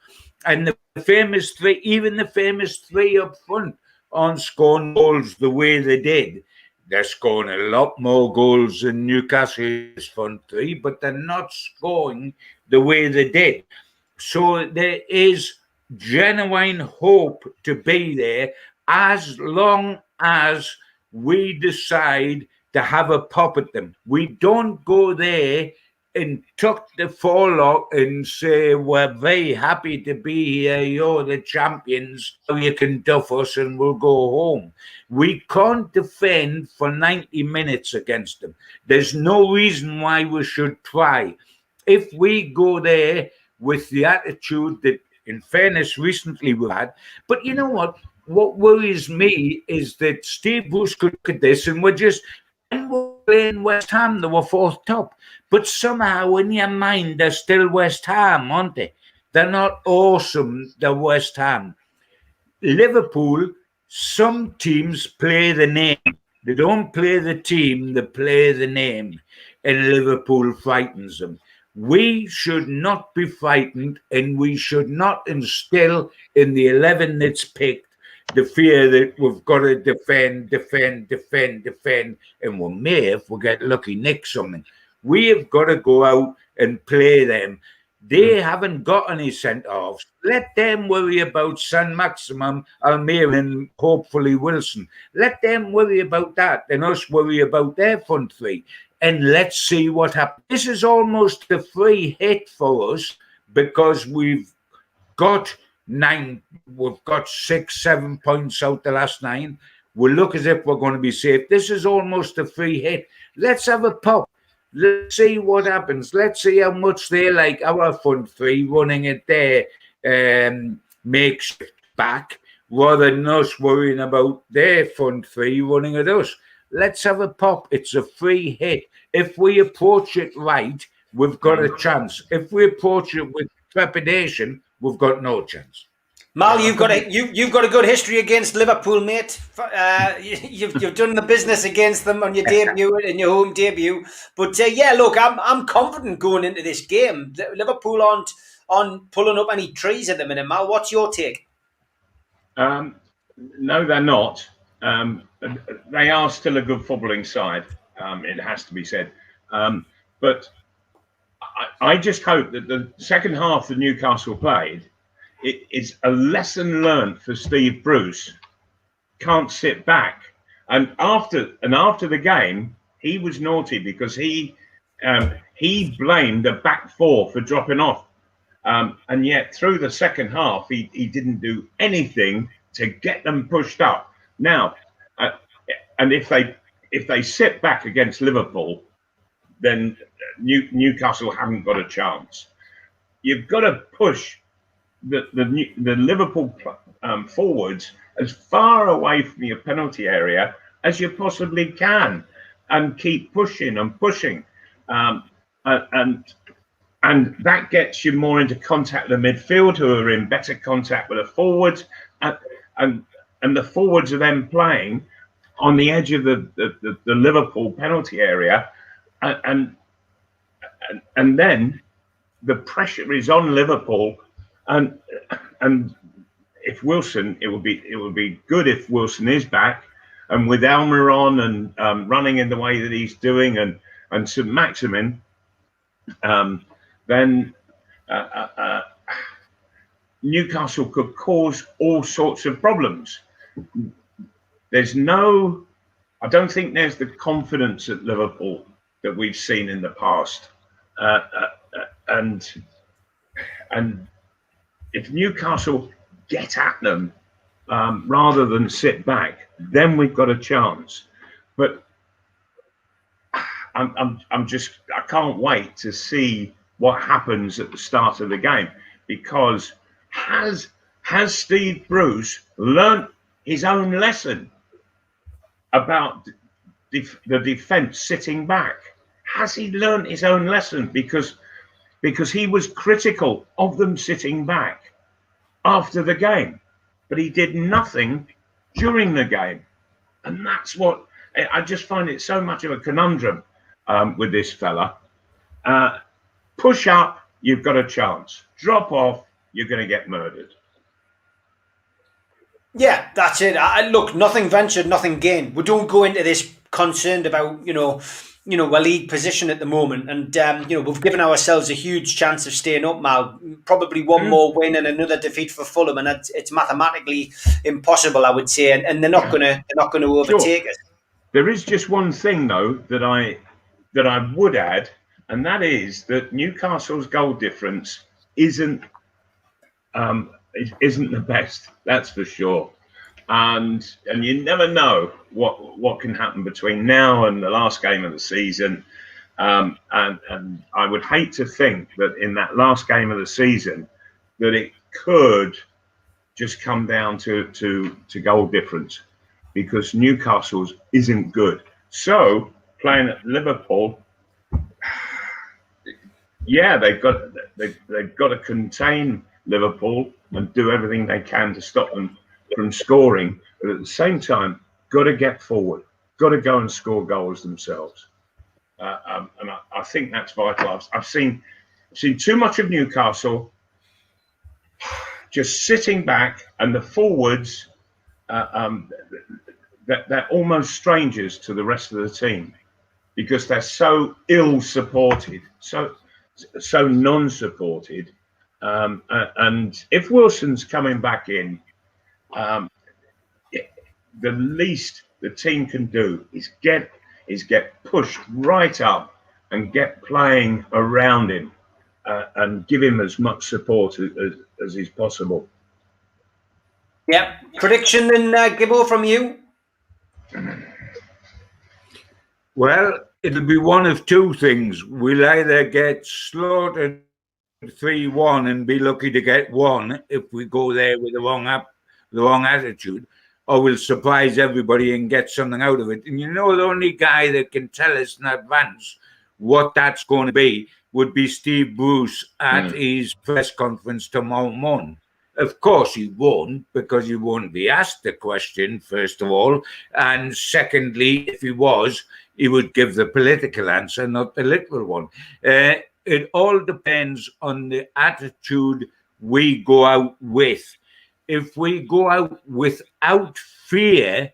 And the famous 3, even the famous 3 up front, aren't scoring goals the way they did. They're scoring a lot more goals than Newcastle's front three, but they're not scoring the way they did. So there is genuine hope to be there as long as we decide to have a pop at them. We don't go there and tuck the forelock and say, we're very happy to be here, you're the champions, so you can duff us and we'll go home. We can't defend for 90 minutes against them. There's no reason why we should try. If we go there with the attitude that, in fairness, recently we had, but you know what worries me is that Steve Bruce could look at this and we're just, when we're playing West Ham, they were fourth top. But somehow in your mind, they're still West Ham, aren't they? They're not awesome, they're West Ham. Liverpool, some teams play the name. They don't play the team, they play the name. And Liverpool frightens them. We should not be frightened, and we should not instill in the 11 that's picked the fear that we've got to defend, and we may, if we get lucky, nick something. We have got to go out and play them. They haven't got any centre-halves. Let them worry about San Maximum, Almir, and hopefully Wilson. Let them worry about that, and us worry about their front three. And let's see what happens. This is almost a free hit for us because we've got 6, 7 points out the last 9. We look as if we're going to be safe. This is almost a free hit. Let's have a pop. Let's see what happens. Let's see how much they like our front three running at their makeshift back rather than us worrying about their front three running at us. Let's have a pop. It's a free hit. If we approach it right, we've got a chance. If we approach it with trepidation, we've got no chance. Mal, you've got a good history against Liverpool, mate. You've done the business against them on your debut, in your home debut. But yeah, look, I'm confident going into this game. Liverpool aren't pulling up any trees at the minute. Mal, what's your take? No, they're not. They are still a good footballing side. It has to be said. But I just hope that the second half that Newcastle played, it is a lesson learned for Steve Bruce. Can't sit back. And after the game, he was naughty because he blamed the back four for dropping off. And yet through the second half, he didn't do anything to get them pushed up. Now, and if they sit back against Liverpool, then Newcastle haven't got a chance. You've got to push the Liverpool forwards as far away from your penalty area as you possibly can, and keep pushing and pushing, and that gets you more into contact with the midfield, who are in better contact with the forwards, and the forwards are then playing on the edge of the Liverpool penalty area, and then the pressure is on Liverpool, and if Wilson, it would be good if Wilson is back, and with Almiron and running in the way that he's doing, and St. Maximin, then Newcastle could cause all sorts of problems. I don't think there's the confidence at Liverpool that we've seen in the past, and if Newcastle get at them rather than sit back, then we've got a chance. But I can't wait to see what happens at the start of the game, because has Steve Bruce learnt his own lesson about the defence sitting back? Has he learnt his own lesson? Because he was critical of them sitting back after the game, but he did nothing during the game. And that's what I just find it so much of a conundrum with this fella. Push up, you've got a chance. Drop off, you're going to get murdered. Yeah, that's it. Look, nothing ventured, nothing gained. We don't go into this concerned about, our league position at the moment. And, we've given ourselves a huge chance of staying up, Mal. Probably one more win and another defeat for Fulham, and it's mathematically impossible, I would say. And they're not gonna overtake us. There is just one thing though that I would add, and that is that Newcastle's goal difference isn't the best. That's for sure. And you never know what can happen between now and the last game of the season. And I would hate to think that in that last game of the season that it could just come down to goal difference, because Newcastle's isn't good. So playing at Liverpool, yeah, they've got to contain Liverpool and do everything they can to stop them from scoring, but at the same time, got to get forward, got to go and score goals themselves, and I think that's vital. I've seen too much of Newcastle just sitting back, and the forwards, they're almost strangers to the rest of the team because they're so ill supported, so non-supported, and if Wilson's coming back in, the least the team can do is get pushed right up and get playing around him, and give him as much support as is possible. Yeah. Prediction then, Gibbo, from you? Well, it'll be one of two things. We'll either get slaughtered 3-1 and be lucky to get one if we go there with the wrong attitude, or we'll surprise everybody and get something out of it. And the only guy that can tell us in advance what that's going to be would be Steve Bruce at his press conference tomorrow morning. Of course he won't, because he won't be asked the question, first of all. And secondly, if he was, he would give the political answer, not the literal one. It all depends on the attitude we go out with. If we go out without fear,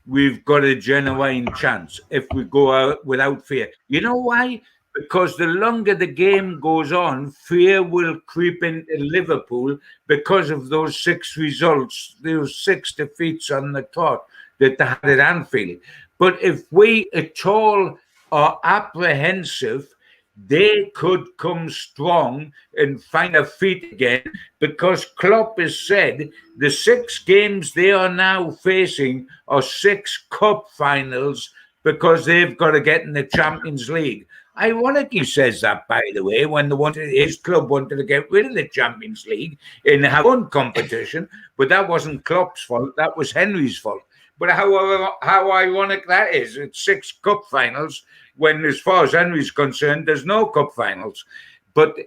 we've got a genuine chance. If we go out without fear. You know why? Because the longer the game goes on, fear will creep into Liverpool because of those 6 results, those 6 defeats on the trot that they had at Anfield. But if we at all are apprehensive, they could come strong and find their feet again, because Klopp has said the 6 games they are now facing are 6 cup finals because they've got to get in the Champions League. Ironic he says that, by the way, when his club wanted to get rid of the Champions League in have one competition, but that wasn't Klopp's fault, that was Henry's fault. But how ironic that is. It's 6 cup finals when, as far as Henry's concerned, there's no cup finals. But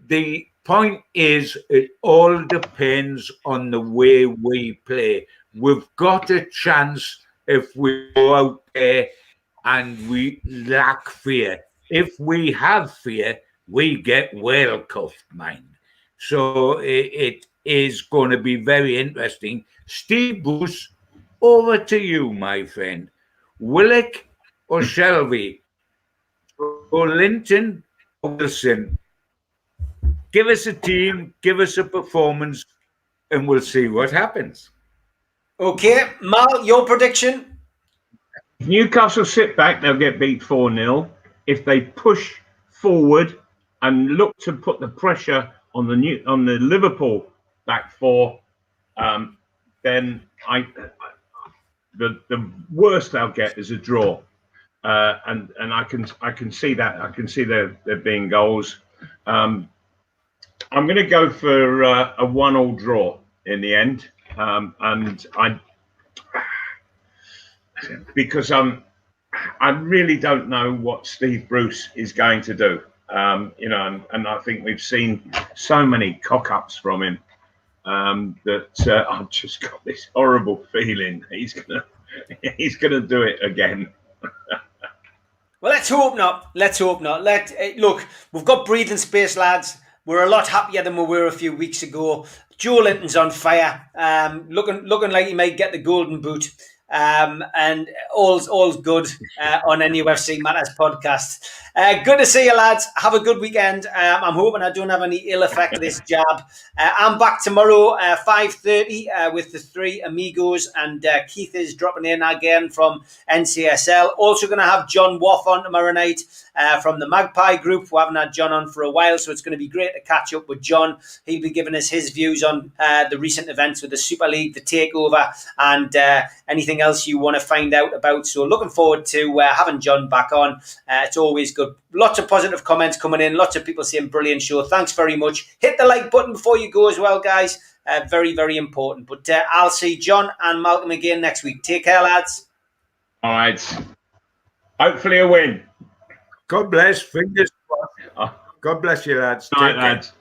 the point is, it all depends on the way we play. We've got a chance if we go out there and we lack fear. If we have fear, we get well cuffed, mind. So it is going to be very interesting. Steve Bruce, over to you, my friend. Willock or Shelby? Or Linton or Wilson? Give us a team, give us a performance, and we'll see what happens. Okay, Mal, your prediction? If Newcastle sit back, they'll get beat 4-0. If they push forward and look to put the pressure on the Liverpool back 4, then the worst they'll get is a draw, and I can see that. I can see there being goals. I'm going to go for a 1-1 draw in the end, because I really don't know what Steve Bruce is going to do. And I think we've seen so many cock-ups from him that I've just got this horrible feeling he's gonna do it again. Well, let's hope not. Look, we've got breathing space, lads. We're a lot happier than we were a few weeks ago. Joe Linton's on fire, looking like he might get the golden boot. And all's good on NUFC Matters podcast. Good to see you, lads. Have a good weekend. I'm hoping I don't have any ill effect of this jab. I'm back tomorrow 5:30 with the three amigos, and Keith is dropping in again from NCSL. Also going to have John Waff on tomorrow night from the Magpie Group. We haven't had John on for a while, so it's going to be great to catch up with John. He'll be giving us his views on the recent events with the Super League, the Takeover, and anything else you want to find out about. So looking forward to having John back on. It's always good. Lots of positive comments coming in. Lots of people saying brilliant show. Thanks very much. Hit the like button before you go as well, guys. Very, very important. But I'll see John and Malcolm again next week. Take care, lads. All right. Hopefully a win. God bless. Fingers crossed. God bless you, lads. All right, lads.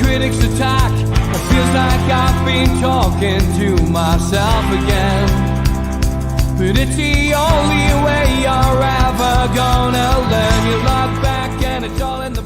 Critics attack. It feels like I've been talking to myself again. But it's the only way you're ever gonna learn. You look back and it's all in the